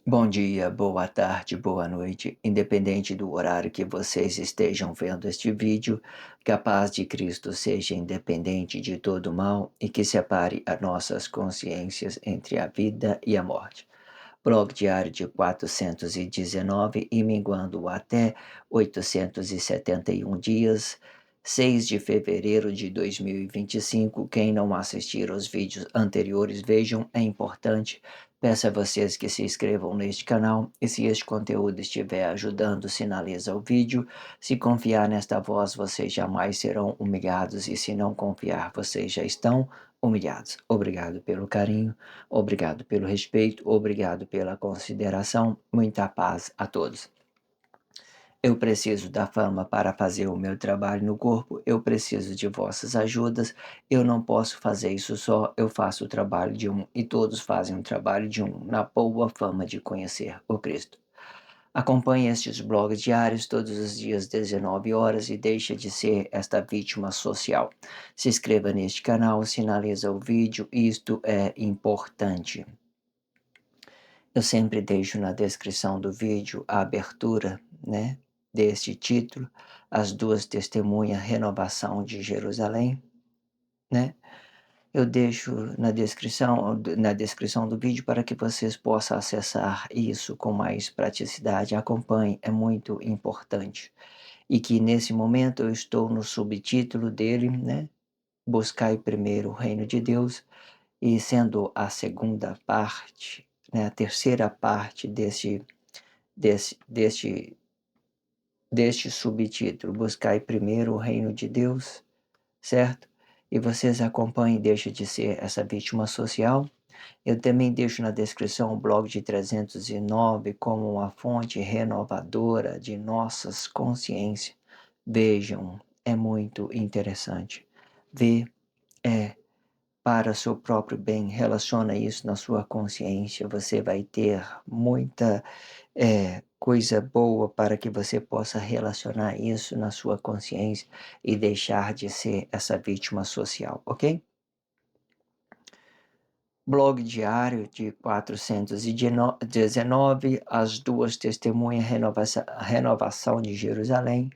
Bom dia, boa tarde, boa noite, independente do horário que vocês estejam vendo este vídeo, que a paz de Cristo seja independente de todo mal e que separe as nossas consciências entre a vida e a morte. Blog diário de 419 e minguando até 871 dias, 6 de fevereiro de 2025. Quem não assistir aos vídeos anteriores, vejam, é importante. Peço a vocês que se inscrevam neste canal e se este conteúdo estiver ajudando, sinaliza o vídeo. Se confiar nesta voz, vocês jamais serão humilhados e se não confiar, vocês já estão humilhados. Obrigado pelo carinho. Obrigado pelo respeito, obrigado pela consideração, muita paz a todos. Eu preciso da fama para fazer o meu trabalho no corpo, eu preciso de vossas ajudas, eu não posso fazer isso só, eu faço o trabalho de um e todos fazem o trabalho de um, na boa fama de conhecer o Cristo. Acompanhe estes blogs diários todos os dias 19 horas e deixe de ser esta vítima social. Se inscreva neste canal, sinaliza o vídeo, isto é importante. Eu sempre deixo na descrição do vídeo a abertura, né, deste título, As Duas Testemunhas, Renovação de Jerusalém, né? Eu deixo na descrição do vídeo para que vocês possam acessar isso com mais praticidade. Acompanhe, é muito importante. E que nesse momento eu estou no subtítulo dele, né? Buscai primeiro o reino de Deus, e sendo a segunda parte, né, a terceira parte desse, deste, deste subtítulo, buscai primeiro o reino de Deus, certo? E vocês acompanhem, deixa de ser essa vítima social. Eu também deixo na descrição o blog de 309 como uma fonte renovadora de nossas consciências. Vejam, é muito interessante. Ver é para seu próprio bem, relaciona isso na sua consciência, você vai ter muita coisa boa para que você possa relacionar isso na sua consciência e deixar de ser essa vítima social, ok? Blog diário de 419, As Duas Testemunhas, Renovação de Jerusalém,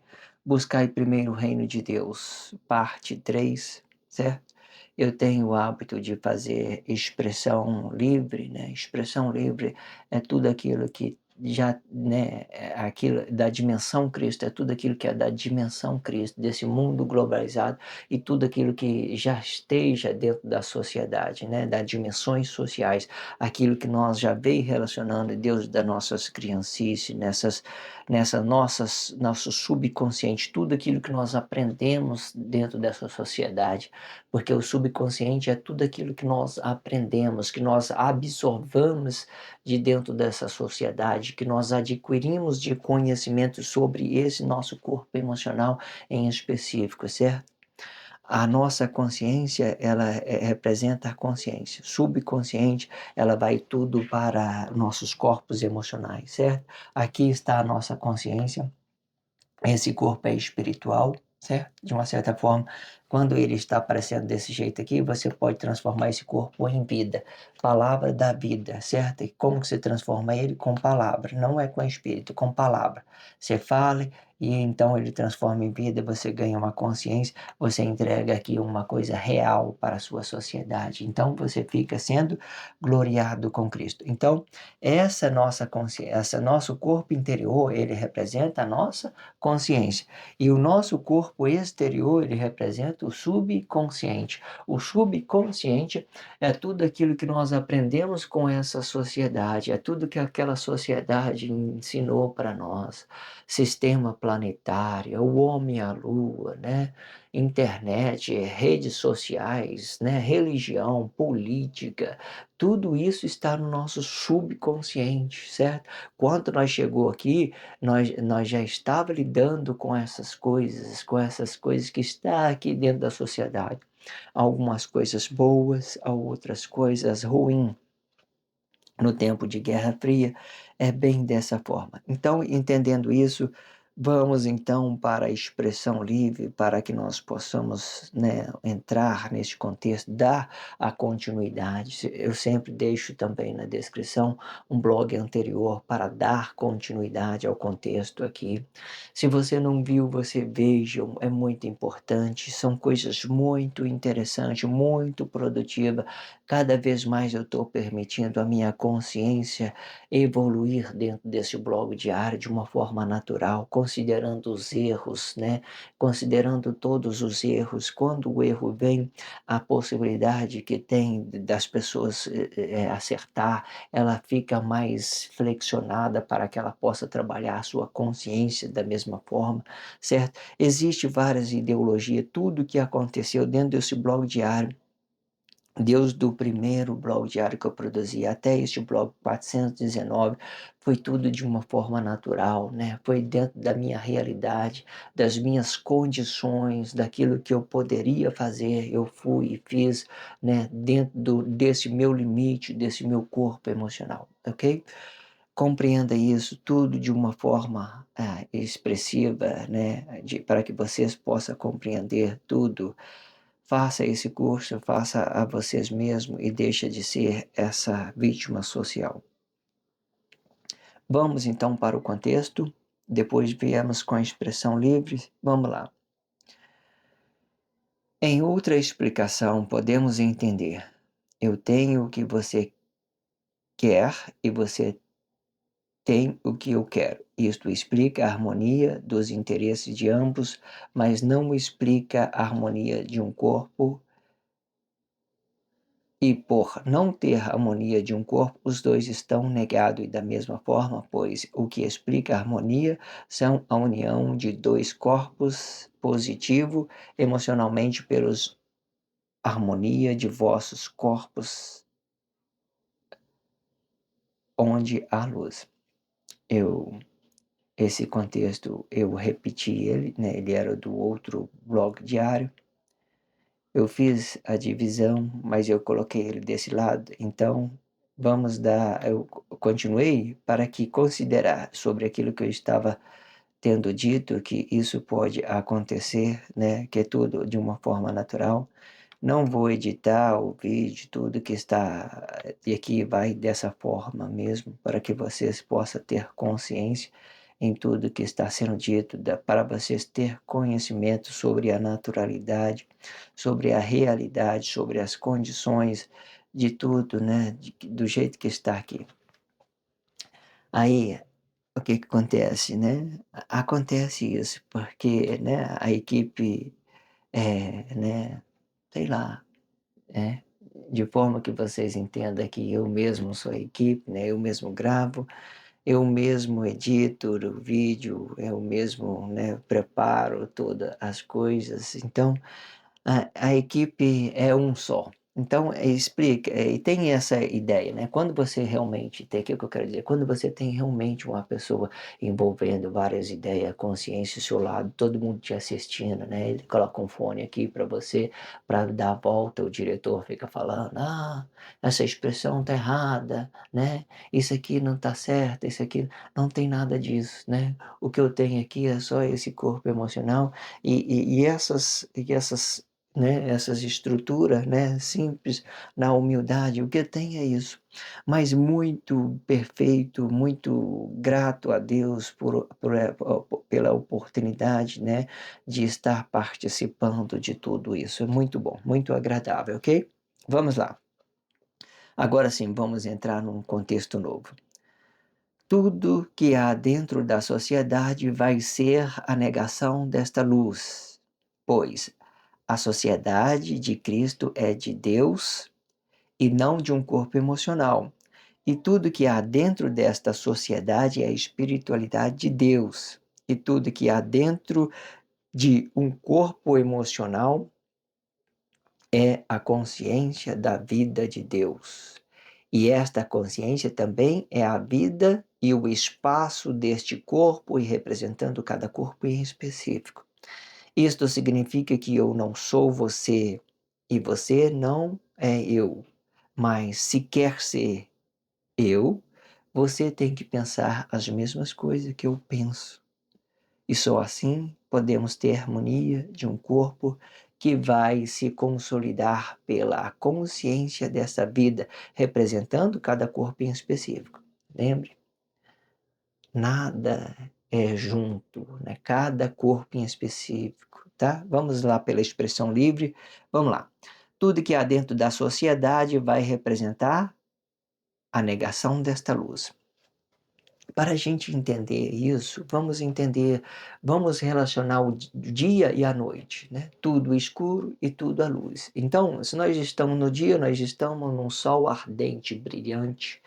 Buscai primeiro o reino de Deus, parte 3, certo? Eu tenho o hábito de fazer expressão livre, né? Expressão livre é tudo aquilo que já, né, é aquilo da dimensão Cristo, é tudo aquilo que é da dimensão Cristo, desse mundo globalizado, e tudo aquilo que já esteja dentro da sociedade, né, das dimensões sociais, aquilo que nós já veio relacionando Deus das nossas criancices, nosso subconsciente, tudo aquilo que nós aprendemos dentro dessa sociedade, porque o subconsciente é tudo aquilo que nós aprendemos, que nós absorvamos de dentro dessa sociedade, que nós adquirimos de conhecimento sobre esse nosso corpo emocional em específico, certo? A nossa consciência, ela representa a consciência. Subconsciente, ela vai tudo para nossos corpos emocionais, certo? Aqui está a nossa consciência, esse corpo é espiritual, certo? De uma certa forma, quando ele está aparecendo desse jeito aqui, você pode transformar esse corpo em vida. Palavra da vida, certo? E como que você transforma ele? Com palavra, não é com espírito, com palavra. Você fala e então ele transforma em vida, você ganha uma consciência, você entrega aqui uma coisa real para a sua sociedade. Então você fica sendo gloriado com Cristo. Então, essa nossa consciência, esse nosso corpo interior, ele representa a nossa consciência. E o nosso corpo exterior, ele representa o subconsciente. O subconsciente é tudo aquilo que nós aprendemos com essa sociedade, é tudo que aquela sociedade ensinou para nós. Sistema planetário, o homem e a lua, né? Internet, redes sociais, né? Religião, política, tudo isso está no nosso subconsciente, certo? Quando nós chegou aqui, nós já estava lidando com essas coisas que está aqui dentro da sociedade. Algumas coisas boas, outras coisas ruins. No tempo de Guerra Fria, é bem dessa forma. Então, entendendo isso, Vamos então para a expressão livre, para que nós possamos, né, entrar neste contexto, dar a continuidade. Eu sempre deixo também na descrição um blog anterior para dar continuidade ao contexto aqui. Se você não viu, você veja, é muito importante, são coisas muito interessantes, muito produtivas. Cada vez mais eu estou permitindo a minha consciência evoluir dentro desse blog diário de uma forma natural, considerando os erros, né? Considerando todos os erros. Quando o erro vem, a possibilidade que tem das pessoas acertar, ela fica mais flexionada para que ela possa trabalhar a sua consciência da mesma forma, certo? Existe várias ideologias, tudo que aconteceu dentro desse blog diário, desde o primeiro blog diário que eu produzi até este blog 419, foi tudo de uma forma natural, né? Foi dentro da minha realidade, das minhas condições, daquilo que eu poderia fazer, eu fui e fiz, né? Desse meu limite, desse meu corpo emocional, ok? Compreenda isso tudo de uma forma expressiva, né? Para que vocês possam compreender tudo. Faça esse curso, faça a vocês mesmos e deixe de ser essa vítima social. Vamos então para o contexto, depois viemos com a expressão livre. Vamos lá. Em outra explicação, podemos entender: eu tenho o que você quer e você tem o que eu quero. Isto explica a harmonia dos interesses de ambos, mas não explica a harmonia de um corpo. E por não ter harmonia de um corpo, os dois estão negados e da mesma forma, pois o que explica a harmonia são a união de dois corpos positivo emocionalmente pelos harmonia de vossos corpos onde há luz. Esse contexto eu repeti ele, né? Ele era do outro blog diário. Eu fiz a divisão, mas eu coloquei ele desse lado, então eu continuei para que considerar sobre aquilo que eu estava tendo dito, que isso pode acontecer, né, que é tudo de uma forma natural. Não vou editar o vídeo, tudo que está e aqui vai dessa forma mesmo, para que vocês possam ter consciência em tudo que está sendo dito, para vocês ter conhecimento sobre a naturalidade, sobre a realidade, sobre as condições de tudo, né, do jeito que está aqui. Aí, o que que acontece, né? Acontece isso porque, né, a equipe, né, sei lá, né, de forma que vocês entendam que eu mesmo sou a equipe, né, eu mesmo gravo, eu mesmo edito o vídeo, eu mesmo, né, preparo todas as coisas, então a equipe é um só. Então, explica, e tem essa ideia, né? Quando você realmente tem, o que eu quero dizer? Quando você tem realmente uma pessoa envolvendo várias ideias, consciência ao seu lado, todo mundo te assistindo, né? Ele coloca um fone aqui para você, para dar a volta, o diretor fica falando: ah, essa expressão tá errada, né? Isso aqui não tá certo, isso aqui não tem nada disso, né? O que eu tenho aqui é só esse corpo emocional e essas, né, essas estruturas, né, simples, na humildade, o que tem é isso. Mas muito perfeito, muito grato a Deus pela oportunidade, né, de estar participando de tudo isso. É muito bom, muito agradável, ok? Vamos lá. Agora sim, vamos entrar num contexto novo. Tudo que há dentro da sociedade vai ser a negação desta luz, pois a sociedade de Cristo é de Deus e não de um corpo emocional. E tudo que há dentro desta sociedade é a espiritualidade de Deus. E tudo que há dentro de um corpo emocional é a consciência da vida de Deus. E esta consciência também é a vida e o espaço deste corpo e representando cada corpo em específico. Isto significa que eu não sou você e você não é eu. Mas se quer ser eu, você tem que pensar as mesmas coisas que eu penso. E só assim podemos ter harmonia de um corpo que vai se consolidar pela consciência dessa vida, representando cada corpo em específico. Lembre, nada é junto, né? Cada corpo em específico, tá? Vamos lá pela expressão livre. Vamos lá. Tudo que há dentro da sociedade vai representar a negação desta luz. Para a gente entender isso, vamos relacionar o dia e a noite, né? Tudo escuro e tudo à luz. Então, se nós estamos no dia, nós estamos num sol ardente, brilhante.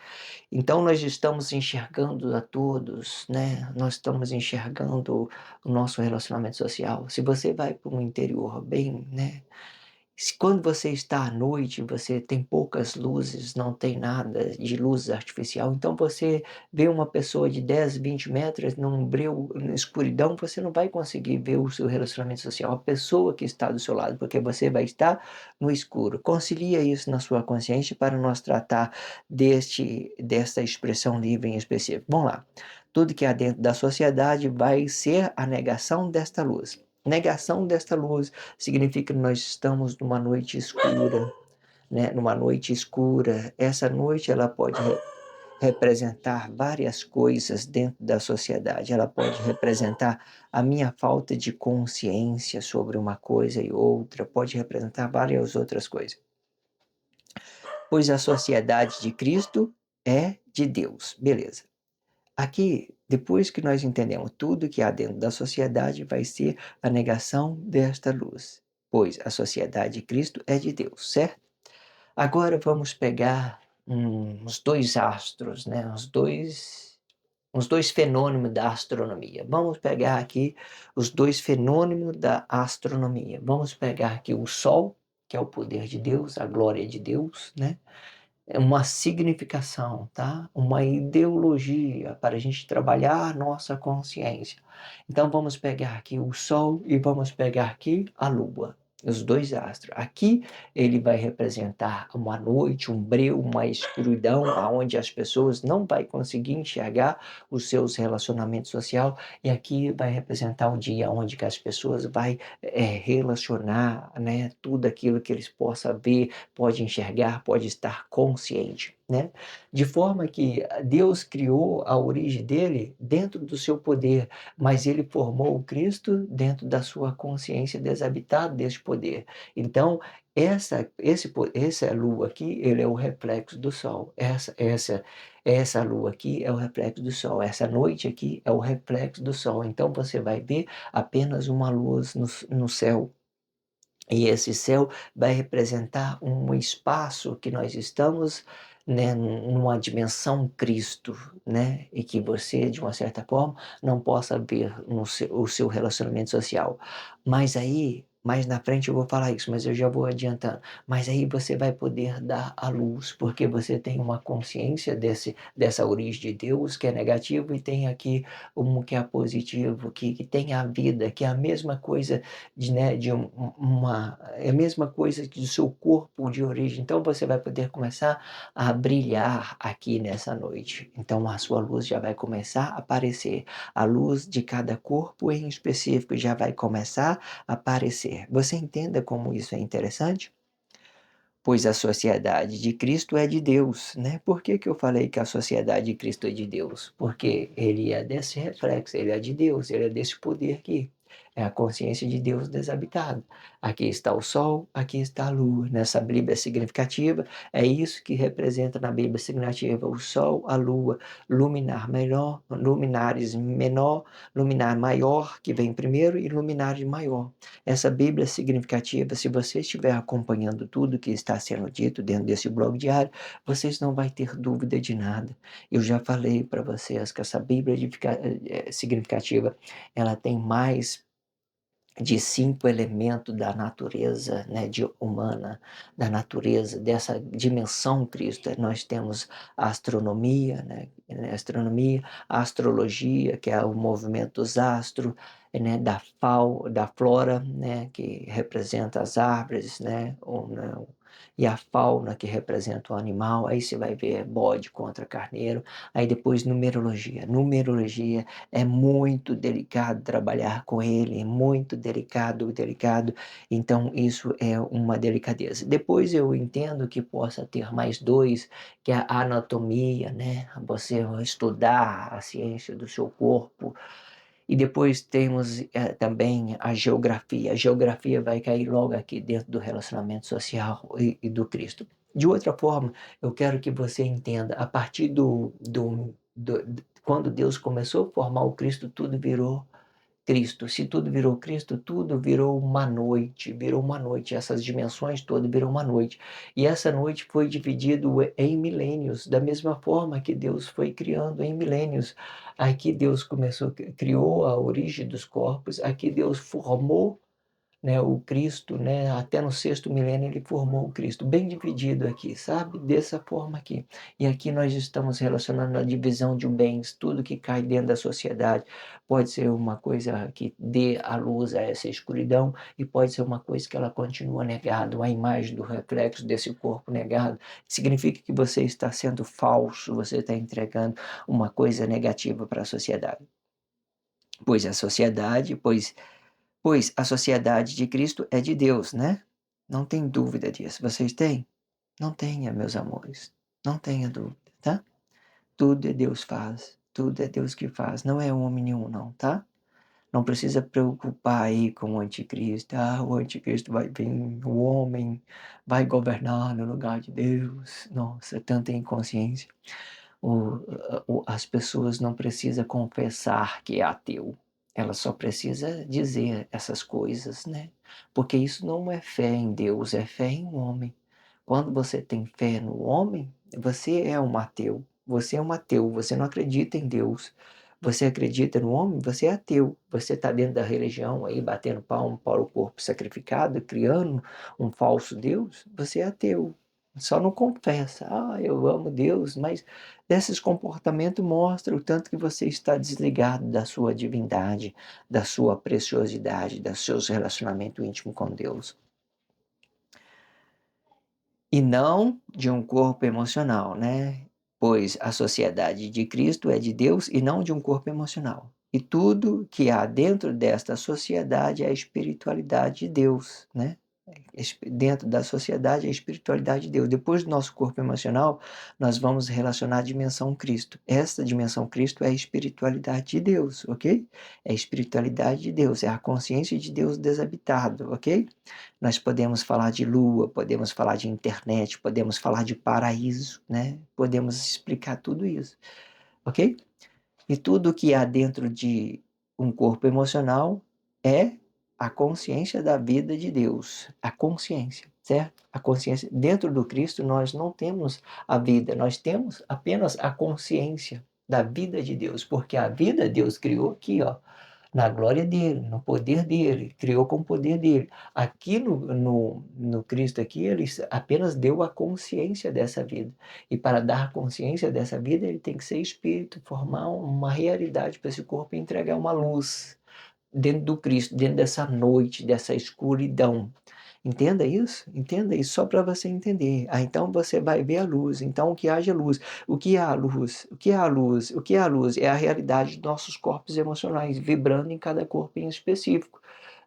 Então, nós estamos enxergando a todos, né? Nós estamos enxergando o nosso relacionamento social. Se você vai para um interior bem, né? Quando você está à noite, você tem poucas luzes, não tem nada de luz artificial, então você vê uma pessoa de 10, 20 metros num breu, na escuridão, você não vai conseguir ver o seu relacionamento social, a pessoa que está do seu lado, porque você vai estar no escuro. Concilia isso na sua consciência para nós tratar desta expressão livre em específico. Vamos lá. Tudo que há dentro da sociedade vai ser a negação desta luz. Negação desta luz significa que nós estamos numa noite escura, né? Numa noite escura. Essa noite ela pode representar várias coisas dentro da sociedade. Ela pode representar a minha falta de consciência sobre uma coisa e outra, pode representar várias outras coisas. Pois a sociedade de Cristo é de Deus. Beleza. Aqui, depois que nós entendemos tudo que há dentro da sociedade, vai ser a negação desta luz, pois a sociedade de Cristo é de Deus, certo? Agora vamos pegar uns dois astros, né? Uns dois fenômenos da astronomia. Vamos pegar aqui os dois fenômenos da astronomia. Vamos pegar aqui o Sol, que é o poder de Deus, a glória de Deus, né? É uma significação, tá? Uma ideologia para a gente trabalhar a nossa consciência. Então vamos pegar aqui o Sol e vamos pegar aqui a Lua, os dois astros. Aqui ele vai representar uma noite, um breu, uma escuridão, aonde as pessoas não vai conseguir enxergar os seus relacionamentos sociais. E aqui vai representar um dia onde que as pessoas vai relacionar, né? Tudo aquilo que eles possam ver, pode enxergar, pode estar consciente, né? De forma que Deus criou a origem dele dentro do seu poder, mas ele formou o Cristo dentro da sua consciência desabitada desse poder. Então, essa lua aqui, ele é o reflexo do sol. Essa lua aqui é o reflexo do sol. Essa noite aqui é o reflexo do sol. Então, você vai ver apenas uma luz no céu. E esse céu vai representar um espaço que nós estamos, né, numa dimensão Cristo, né, e que você, de uma certa forma, não possa ver o seu relacionamento social. Mas aí, mais na frente eu vou falar isso, mas eu já vou adiantando. Mas aí você vai poder dar a luz, porque você tem uma consciência dessa origem de Deus que é negativo e tem aqui um que é positivo, que tem a vida, que é a mesma coisa é a mesma coisa que do seu corpo de origem. Então você vai poder começar a brilhar aqui nessa noite. Então a sua luz já vai começar a aparecer. A luz de cada corpo em específico já vai começar a aparecer. Você entenda como isso é interessante? Pois a sociedade de Cristo é de Deus, né? Por que que eu falei que a sociedade de Cristo é de Deus? Porque ele é desse reflexo, ele é de Deus, ele é desse poder aqui. É a consciência de Deus desabitado. Aqui está o sol, aqui está a lua. Nessa Bíblia significativa, é isso que representa na Bíblia significativa o sol, a lua, luminar menor, luminares menor, luminar maior, que vem primeiro, e luminares maior. Essa Bíblia significativa, se você estiver acompanhando tudo que está sendo dito dentro desse blog diário, vocês não vão ter dúvida de nada. Eu já falei para vocês que essa Bíblia significativa, ela tem mais de 5 elementos da natureza, né, humana, da natureza, dessa dimensão Cristo. Nós temos a astronomia, a astrologia, que é o movimento dos astros, né, da flora, né, que representa as árvores, né, e a fauna que representa o animal, aí você vai ver bode contra carneiro, aí depois numerologia. Numerologia é muito delicado trabalhar com ele, é muito delicado, então isso é uma delicadeza. Depois eu entendo que possa ter mais dois, que é a anatomia, né? Você estudar a ciência do seu corpo, e depois temos também a geografia. A geografia vai cair logo aqui dentro do relacionamento social e do Cristo. De outra forma, eu quero que você entenda, a partir quando Deus começou a formar o Cristo, tudo virou Cristo. Se tudo virou Cristo, tudo virou uma noite, virou uma noite. Essas dimensões todas virou uma noite. E essa noite foi dividido em milênios, da mesma forma que Deus foi criando em milênios. Aqui Deus começou, criou a origem dos corpos, aqui Deus formou, né, o Cristo, né, até no sexto milênio ele formou o Cristo, bem dividido aqui, sabe? Dessa forma aqui. E aqui nós estamos relacionando a divisão de bens, tudo que cai dentro da sociedade. Pode ser uma coisa que dê a luz a essa escuridão e pode ser uma coisa que ela continua negada, a imagem do reflexo desse corpo negado. Significa que você está sendo falso, você está entregando uma coisa negativa para a sociedade. Pois a sociedade de Cristo é de Deus, né? Não tem dúvida disso. Vocês têm? Não tenha, meus amores. Não tenha dúvida, tá? Tudo é Deus faz. Tudo é Deus que faz. Não é homem nenhum, não, tá? Não precisa preocupar aí com o anticristo. Ah, o anticristo vai vir, o homem vai governar no lugar de Deus. Nossa, tanta inconsciência. As pessoas não precisam confessar que é ateu. Ela só precisa dizer essas coisas, né? Porque isso não é fé em Deus, é fé em um homem. Quando você tem fé no homem, você é um ateu. Você é um ateu, você não acredita em Deus. Você acredita no homem, você é ateu. Você está dentro da religião aí, batendo palmo para o corpo sacrificado, criando um falso Deus, você é ateu. Só não confessa, eu amo Deus, mas esses comportamentos mostram o tanto que você está desligado da sua divindade, da sua preciosidade, dos seus relacionamentos íntimos com Deus. E não de um corpo emocional, né? Pois a sociedade de Cristo é de Deus e não de um corpo emocional. E tudo que há dentro desta sociedade é a espiritualidade de Deus, né? Dentro da sociedade, a espiritualidade de Deus. Depois do nosso corpo emocional, nós vamos relacionar a dimensão Cristo. Essa dimensão Cristo é a espiritualidade de Deus, ok? É a espiritualidade de Deus, é a consciência de Deus desabitado, ok? Nós podemos falar de lua, podemos falar de internet, podemos falar de paraíso, né? Podemos explicar tudo isso, ok? E tudo que há dentro de um corpo emocional é a consciência da vida de Deus, a consciência, certo? A consciência. Dentro do Cristo nós não temos a vida, nós temos apenas a consciência da vida de Deus, porque a vida Deus criou aqui, ó, na glória dele, no poder dele, criou com o poder dele. Aqui no Cristo aqui, ele apenas deu a consciência dessa vida. E para dar consciência dessa vida, ele tem que ser espírito, formar uma realidade para esse corpo e entregar uma luz dentro do Cristo, dentro dessa noite, dessa escuridão. Entenda isso só para você entender. Então você vai ver a luz. Então o que haja luz. O que é a luz? O que é a luz? O que é a luz? É a realidade dos nossos corpos emocionais vibrando em cada corpo em específico.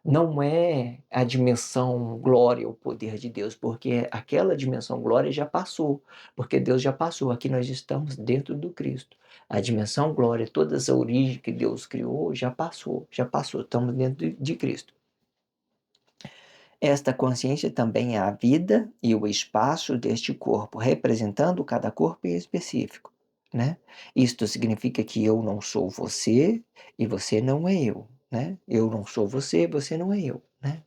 Não é a dimensão glória, o poder de Deus, porque aquela dimensão glória já passou, porque Deus já passou. Aqui nós estamos dentro do Cristo. A dimensão glória, toda essa origem que Deus criou, já passou, já passou. Estamos dentro de Cristo. Esta consciência também é a vida e o espaço deste corpo, representando cada corpo em específico, né? Isto significa que eu não sou você e você não é eu, né? Eu não sou você, você não é eu, né?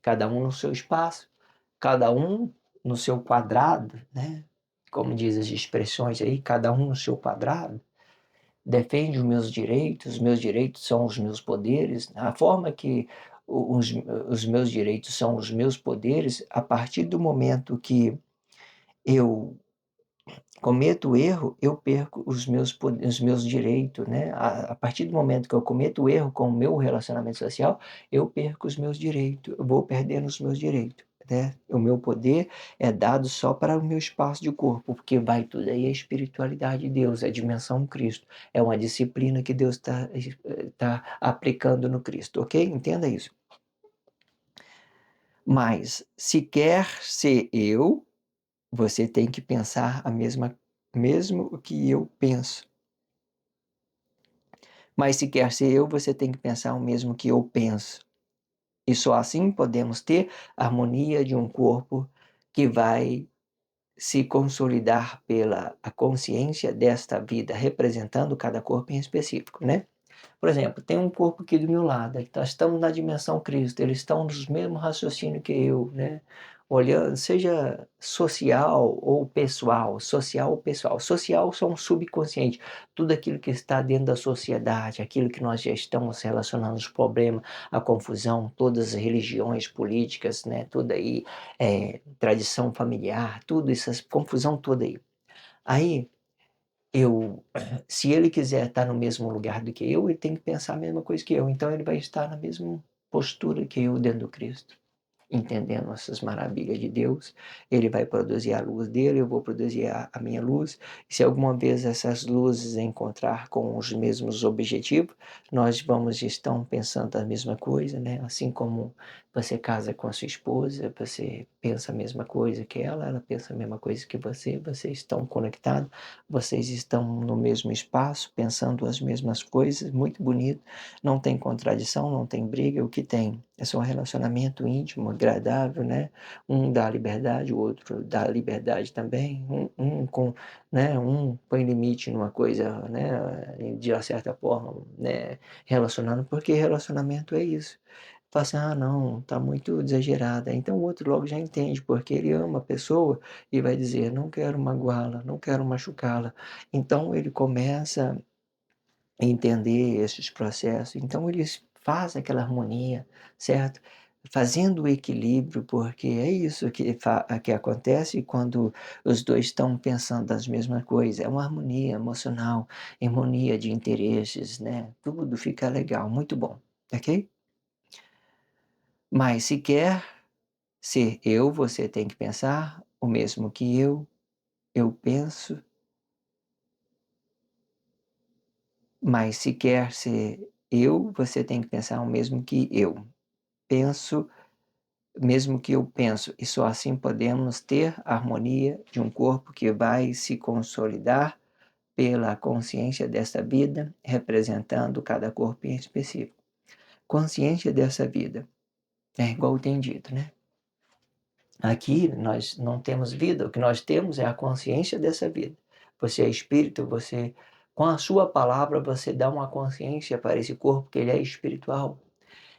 Cada um no seu espaço, cada um no seu quadrado, né? Como diz as expressões aí, cada um no seu quadrado. Defende os meus direitos são os meus poderes. A forma que os, os meus direitos são os meus poderes, a partir do momento que eu cometo erro, eu perco os meus direitos, né? A partir do momento que eu cometo erro com o meu relacionamento social, eu perco os meus direitos, eu vou perdendo os meus direitos. né? O meu poder é dado só para o meu espaço de corpo, porque vai tudo aí a espiritualidade de Deus, é a dimensão Cristo, é uma disciplina que Deus tá aplicando no Cristo, ok? Entenda isso. Mas se quer ser eu, você tem que pensar mesmo o que eu penso. Mas se quer ser eu, você tem que pensar o mesmo que eu penso. E só assim podemos ter a harmonia de um corpo que vai se consolidar pela a consciência desta vida, representando cada corpo em específico, né? Por exemplo, tem um corpo aqui do meu lado, nós estamos na dimensão Cristo, eles estão nos mesmos raciocínios que eu, né? Olhando, seja social ou pessoal. Social são um subconsciente, tudo aquilo que está dentro da sociedade, aquilo que nós já estamos relacionando, os problemas, a confusão, todas as religiões políticas, né? Tudo aí, tradição familiar, tudo isso, essa confusão toda aí. Aí, eu, se ele quiser estar no mesmo lugar do que eu, ele tem que pensar a mesma coisa que eu. Então ele vai estar na mesma postura que eu dentro do Cristo, entendendo essas maravilhas de Deus. Ele vai produzir a luz dele, eu vou produzir a minha luz. E se alguma vez essas luzes encontrar com os mesmos objetivos, nós vamos estar pensando a mesma coisa, né? Assim como você casa com a sua esposa, você pensa a mesma coisa que ela pensa a mesma coisa que você, vocês estão conectados, vocês estão no mesmo espaço, pensando as mesmas coisas, muito bonito, não tem contradição, não tem briga, o que tem é só um relacionamento íntimo, agradável, né? Um dá liberdade, o outro dá liberdade também, um põe limite numa coisa, né? De uma certa forma, né? Relacionando, porque relacionamento é isso. Fala assim, ah, não, tá muito exagerada. Então o outro logo já entende, porque ele ama a pessoa e vai dizer, não quero magoá-la, não quero machucá-la. Então ele começa a entender esses processos. Então eles fazem aquela harmonia, certo? Fazendo o equilíbrio, porque é isso que acontece quando os dois estão pensando as mesmas coisas. É uma harmonia emocional, harmonia de interesses, né? Tudo fica legal, muito bom, ok? Mas se quer ser eu, você tem que pensar o mesmo que eu penso, mas se quer ser eu, você tem que pensar o mesmo que eu penso, mesmo que eu penso, e só assim podemos ter a harmonia de um corpo que vai se consolidar pela consciência dessa vida, representando cada corpo em específico. Consciência dessa vida, é igual tem dito, né? Aqui nós não temos vida, o que nós temos é a consciência dessa vida. Você é espírito, você, com a sua palavra, você dá uma consciência para esse corpo que ele é espiritual.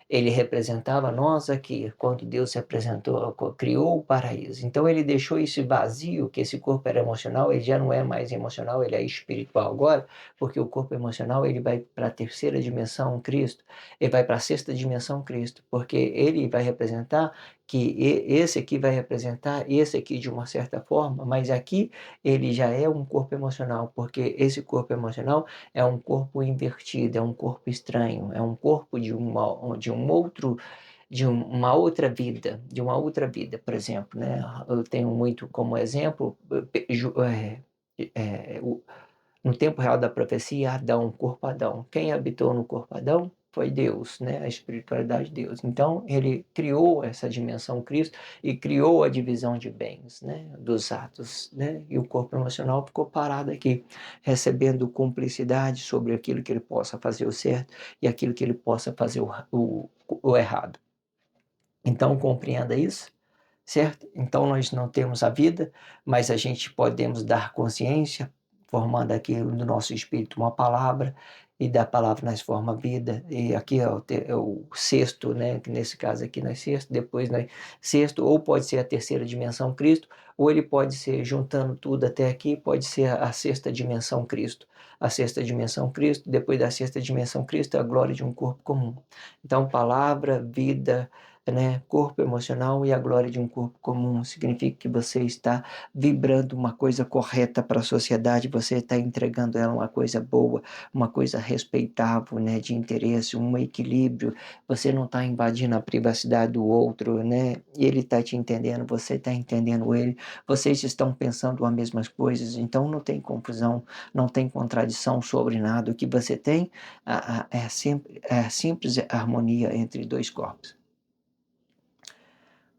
Ele representava nós aqui, quando Deus se apresentou, criou o paraíso. Então ele deixou esse vazio, que esse corpo era emocional, ele já não é mais emocional, ele é espiritual agora, porque o corpo emocional ele vai para a terceira dimensão, Cristo, ele vai para a sexta dimensão, Cristo, porque ele vai representar que esse aqui vai representar esse aqui de uma certa forma, mas aqui ele já é um corpo emocional, porque esse corpo emocional é um corpo invertido, é um corpo estranho, é um corpo de uma outra vida, por exemplo, né? Eu tenho muito como exemplo, no tempo real da profecia, Adão, corpo Adão. Quem habitou no corpo Adão? Foi Deus, né? A espiritualidade de Deus. Então, ele criou essa dimensão Cristo e criou a divisão de bens, né? Dos atos, né? E o corpo emocional ficou parado aqui, recebendo cumplicidade sobre aquilo que ele possa fazer o certo e aquilo que ele possa fazer o errado. Então, compreenda isso, certo? Então nós não temos a vida, mas a gente podemos dar consciência, formando aqui no nosso espírito uma palavra, e da palavra nós forma vida, e aqui é o sexto, né? Que nesse caso aqui nós sexto, depois nós sexto, ou pode ser a terceira dimensão Cristo, ou ele pode ser, juntando tudo até aqui, pode ser a sexta dimensão Cristo. A sexta dimensão Cristo, depois da sexta dimensão Cristo, é a glória de um corpo comum. Então, palavra, vida, né, corpo emocional e a glória de um corpo comum. Significa que você está vibrando uma coisa correta para a sociedade, você está entregando ela uma coisa boa, uma coisa respeitável, né, de interesse, um equilíbrio. Você não está invadindo a privacidade do outro, né, e ele está te entendendo, você está entendendo ele, vocês estão pensando as mesmas coisas, então não tem confusão, não tem contradição sobre nada. O que você tem é a simples harmonia entre dois corpos.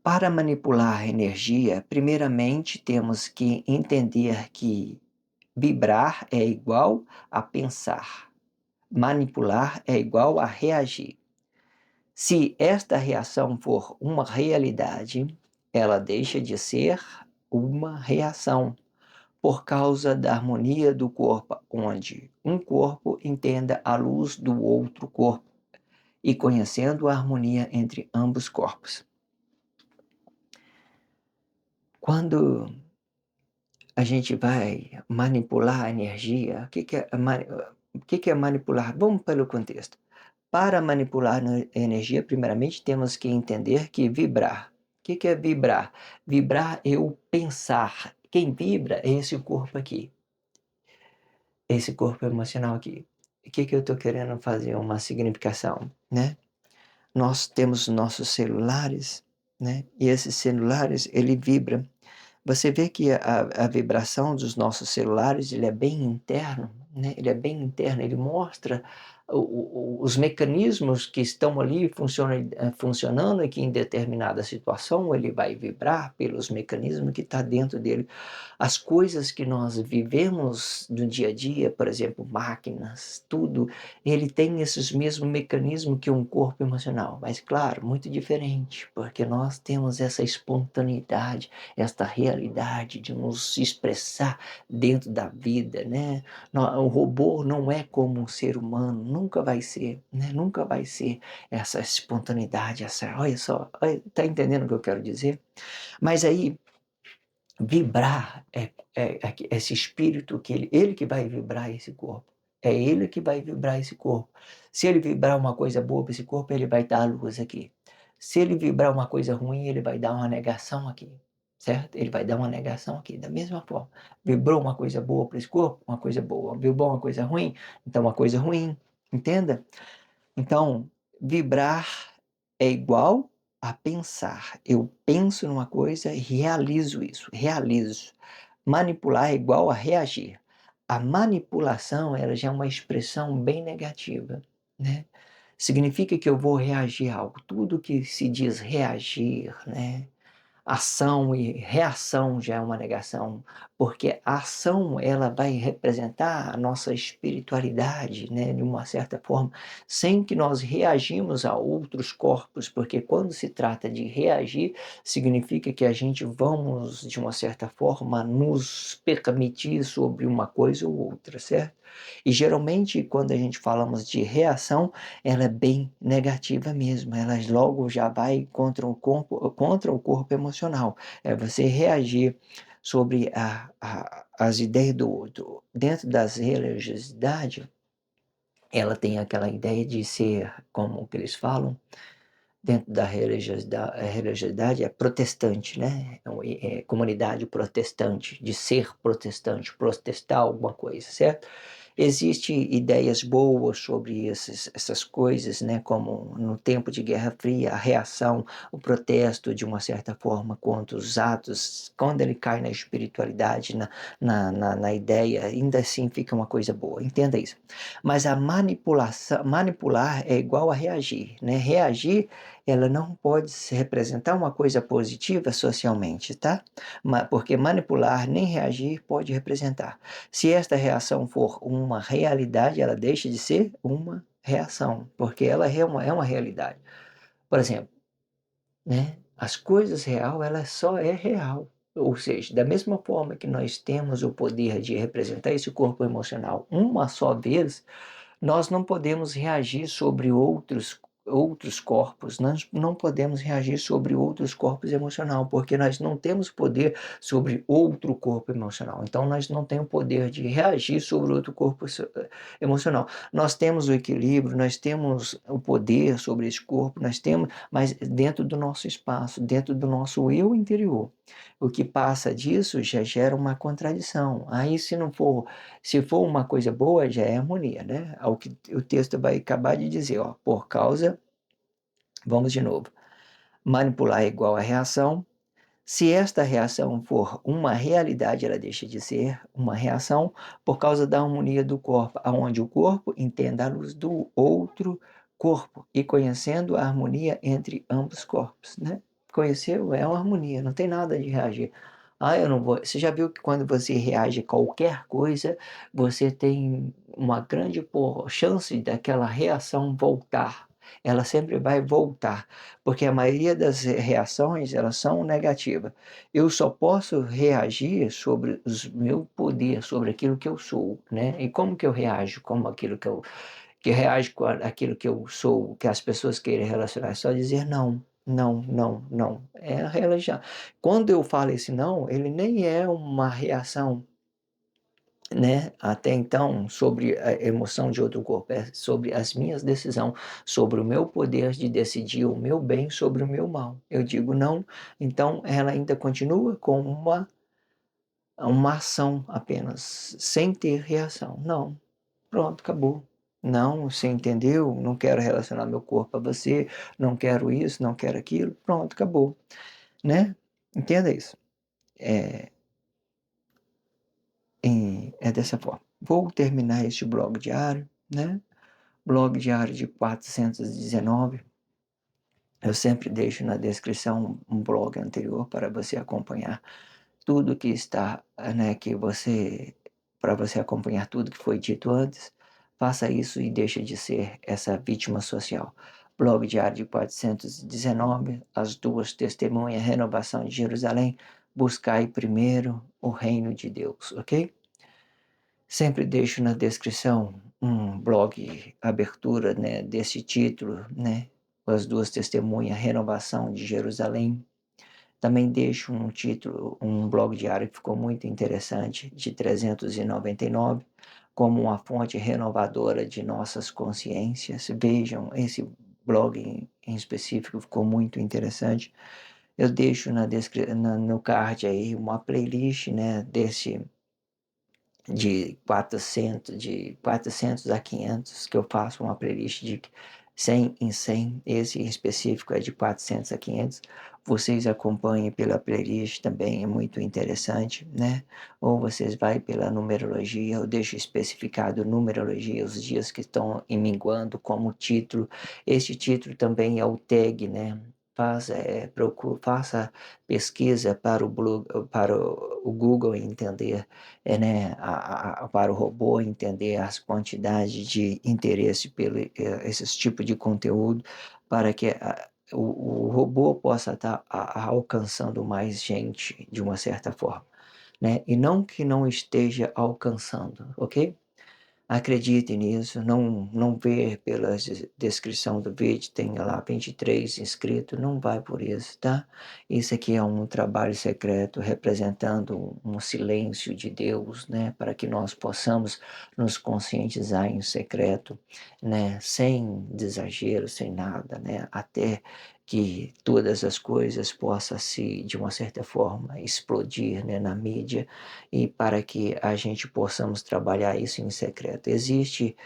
Para manipular a energia, primeiramente temos que entender que vibrar é igual a pensar, manipular é igual a reagir. Se esta reação for uma realidade, ela deixa de ser uma reação, por causa da harmonia do corpo, onde um corpo entenda a luz do outro corpo e conhecendo a harmonia entre ambos corpos. Quando a gente vai manipular a energia, o que que é manipular? Vamos pelo contexto. Para manipular a energia, primeiramente temos que entender que vibrar. O que que é vibrar? Vibrar é o pensar. Quem vibra é esse corpo aqui, esse corpo emocional aqui. O que que eu estou querendo fazer uma significação, né? Nós temos nossos celulares, né? E esses celulares, ele vibra. Você vê que a vibração dos nossos celulares, ele é bem interno, né? Ele é bem interno, ele mostra os mecanismos que estão ali funcionando e que em determinada situação ele vai vibrar pelos mecanismos que está dentro dele. As coisas que nós vivemos no dia a dia, por exemplo, máquinas, tudo, ele tem esses mesmos mecanismos que um corpo emocional, mas claro, muito diferente, porque nós temos essa espontaneidade, esta realidade de nos expressar dentro da vida, né? O robô não é como um ser humano, nunca vai ser, né? Nunca vai ser essa espontaneidade, olha só, tá entendendo o que eu quero dizer? Mas aí vibrar é esse espírito que ele que vai vibrar esse corpo. É ele que vai vibrar esse corpo. Se ele vibrar uma coisa boa para esse corpo, ele vai dar a luz aqui. Se ele vibrar uma coisa ruim, ele vai dar uma negação aqui, certo? Ele vai dar uma negação aqui, da mesma forma. Vibrou uma coisa boa para esse corpo, uma coisa boa. Vibrou uma coisa ruim, então uma coisa ruim. Entenda? Então, vibrar é igual a pensar. Eu penso numa coisa e realizo isso, realizo. Manipular é igual a reagir. A manipulação, ela já é uma expressão bem negativa, né? Significa que eu vou reagir a algo. Tudo que se diz reagir, né? Ação e reação já é uma negação, porque a ação ela vai representar a nossa espiritualidade, né, de uma certa forma, sem que nós reagimos a outros corpos, porque quando se trata de reagir, significa que a gente vamos, de uma certa forma, nos permitir sobre uma coisa ou outra, certo? E geralmente, quando a gente falamos de reação, ela é bem negativa mesmo, ela logo já vai contra o corpo emocional. É você reagir sobre as ideias do outro. Dentro das religiosidades, ela tem aquela ideia de ser, como que eles falam, dentro da religiosidade, a religiosidade é protestante, né? É comunidade protestante, de ser protestante, protestar alguma coisa, certo? Existem ideias boas sobre essas coisas, né? Como no tempo de Guerra Fria, a reação, o protesto, de uma certa forma, contra os atos, quando ele cai na espiritualidade, na ideia, ainda assim fica uma coisa boa, entenda isso. Mas a manipulação, manipular é igual a reagir, né? Reagir, ela não pode se representar uma coisa positiva socialmente, tá? Porque manipular nem reagir pode representar. Se esta reação for uma realidade, ela deixa de ser uma reação, porque ela é uma realidade. Por exemplo, né? As coisas real, ela só é real. Ou seja, da mesma forma que nós temos o poder de representar esse corpo emocional uma só vez, nós não podemos reagir sobre outros outros corpos, nós não podemos reagir sobre outros corpos emocional, porque nós não temos poder sobre outro corpo emocional. Então nós não temos o poder de reagir sobre outro corpo emocional. Nós temos o equilíbrio, nós temos o poder sobre esse corpo, nós temos, mas dentro do nosso espaço, dentro do nosso eu interior. O que passa disso já gera uma contradição. Aí se for uma coisa boa, já é harmonia, né? Ao que o texto vai acabar de dizer, ó, por causa, vamos de novo. Manipular é igual a reação. Se esta reação for uma realidade, ela deixa de ser uma reação por causa da harmonia do corpo, aonde o corpo entenda a luz do outro corpo e conhecendo a harmonia entre ambos corpos, né? Conheceu é uma harmonia, não tem nada de reagir. Ah, eu não vou. Você já viu que quando você reage a qualquer coisa, você tem uma grande chance daquela reação voltar. Ela sempre vai voltar, porque a maioria das reações elas são negativas. Eu só posso reagir sobre o meu poder, sobre aquilo que eu sou, né? E como que eu reajo como aquilo que reage com aquilo que eu sou, que as pessoas querem relacionar? É só dizer não. Não, não, não. É a religião. Quando eu falo esse não, ele nem é uma reação, né, até então, sobre a emoção de outro corpo, é sobre as minhas decisões, sobre o meu poder de decidir o meu bem sobre o meu mal. Eu digo não, então ela ainda continua com uma ação apenas, sem ter reação. Não, pronto, acabou. Não, você entendeu? Não quero relacionar meu corpo a você, não quero isso, não quero aquilo, pronto, acabou, né? Entenda isso. É, é dessa forma. Vou terminar este blog diário, né? Blog diário de 419. Eu sempre deixo na descrição um blog anterior para você acompanhar tudo que está, né, para você acompanhar tudo que foi dito antes. Faça isso e deixe de ser essa vítima social. Blog diário de 419, as duas testemunhas, renovação de Jerusalém, buscai primeiro o reino de Deus, ok? Sempre deixo na descrição um blog abertura, né, desse título, né, as duas testemunhas, renovação de Jerusalém. Também deixo um título, um blog diário que ficou muito interessante, de 399, como uma fonte renovadora de nossas consciências. Vejam, esse blog em específico ficou muito interessante. Eu deixo no card aí uma playlist, né, de 400 a 500, que eu faço uma playlist de 100 em 100, esse específico é de 400 a 500, vocês acompanhem pela playlist também, é muito interessante, né? Ou vocês vai pela numerologia, eu deixo especificado numerologia, os dias que estão minguando como título, este título também é o tag, né? Faça pesquisa para o Google entender, né, para o robô entender as quantidades de interesse pelo esses tipos de conteúdo, para que o robô possa estar alcançando mais gente de uma certa forma, né? E não que não esteja alcançando, ok? Acredite nisso, não vê pela descrição do vídeo, tem lá 23 inscritos, não vai por isso, tá? Isso aqui é um trabalho secreto representando um silêncio de Deus, né? Para que nós possamos nos conscientizar em secreto, né? Sem exagero, sem nada, né? Até que todas as coisas possam se, de uma certa forma, explodir, né, na mídia e para que a gente possamos trabalhar isso em secreto. Existe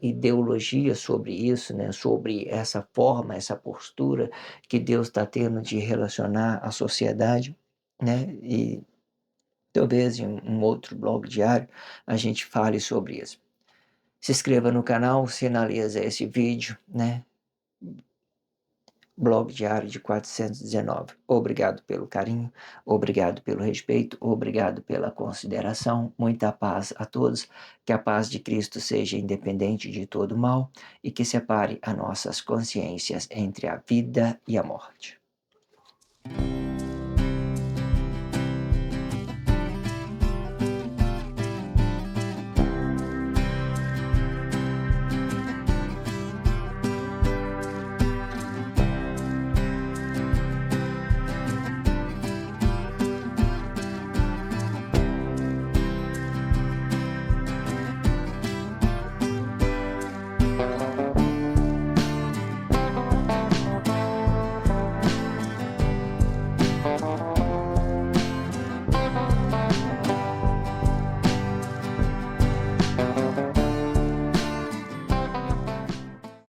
ideologia sobre isso, né? Sobre essa forma, essa postura que Deus está tendo de relacionar a sociedade, né? E talvez em um outro blog diário a gente fale sobre isso. Se inscreva no canal, sinaliza esse vídeo, né? Blog diário de 419. Obrigado pelo carinho, obrigado pelo respeito, obrigado pela consideração. Muita paz a todos. Que a paz de Cristo seja independente de todo mal e que separe as nossas consciências entre a vida e a morte.